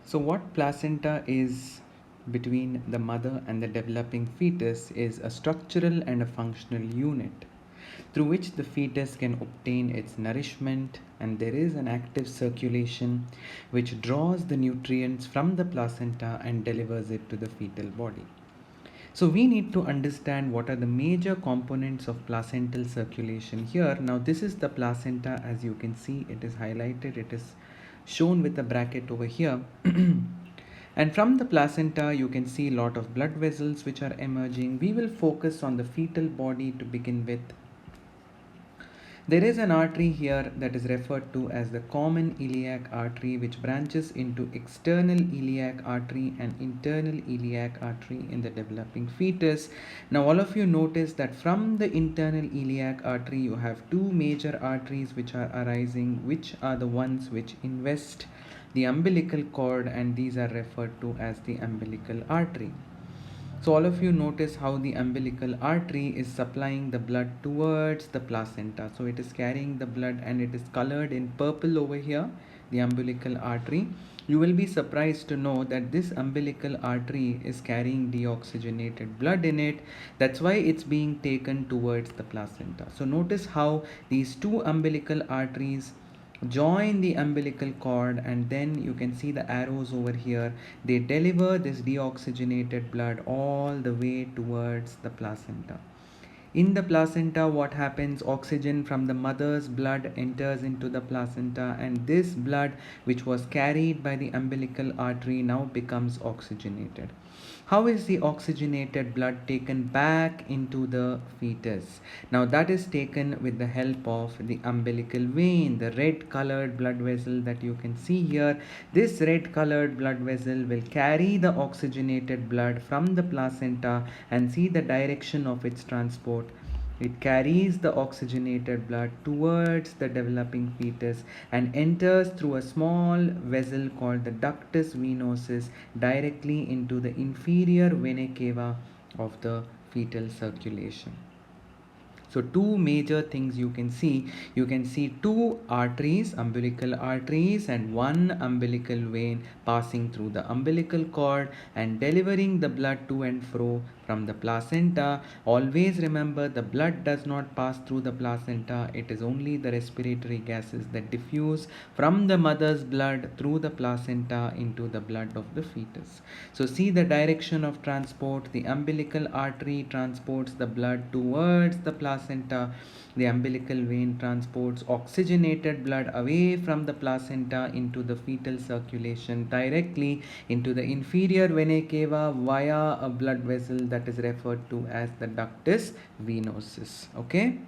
So, what placenta is between the mother and the developing fetus is a structural and a functional unit through which the fetus can obtain its nourishment, and there is an active circulation which draws the nutrients from the placenta and delivers it to the fetal body. So we need to understand what are the major components of placental circulation here. Now this is the placenta, as you can see, it is highlighted, it is shown with a bracket over here. And from the placenta you can see a lot of blood vessels which are emerging. We will focus on the fetal body to begin with. There is an artery here that is referred to as the common iliac artery, which branches into external iliac artery and internal iliac artery in the developing fetus. Now all of you notice that from the internal iliac artery you have two major arteries which are arising, which are the ones which invest the umbilical cord, and these are referred to as the umbilical artery. So all of you notice how the umbilical artery is supplying the blood towards the placenta. So it is carrying the blood and it is colored in purple over here, the umbilical artery. You will be surprised to know that this umbilical artery is carrying deoxygenated blood in it. That's why it's being taken towards the placenta. So notice how these two umbilical arteries join the umbilical cord, and then you can see the arrows over here. They deliver this deoxygenated blood all the way towards the placenta. In the placenta, what happens? Oxygen from the mother's blood enters into the placenta, and this blood, which was carried by the umbilical artery, now becomes oxygenated. How is the oxygenated blood taken back into the fetus? Now that is taken with the help of the umbilical vein, the red colored blood vessel that you can see here. This red colored blood vessel will carry the oxygenated blood from the placenta, and see the direction of its transport. It carries the oxygenated blood towards the developing fetus and enters through a small vessel called the ductus venosus directly into the inferior vena cava of the fetal circulation. So two major things you can see. You can see two arteries, umbilical arteries, and one umbilical vein passing through the umbilical cord and delivering the blood to and fro from the placenta. Always remember, the blood does not pass through the placenta. It is only the respiratory gases that diffuse from the mother's blood through the placenta into the blood of the fetus. So see the direction of transport. The umbilical artery transports the blood towards the placenta. The umbilical vein transports oxygenated blood away from the placenta into the fetal circulation directly into the inferior vena cava via a blood vessel that is referred to as the ductus venosus. Okay.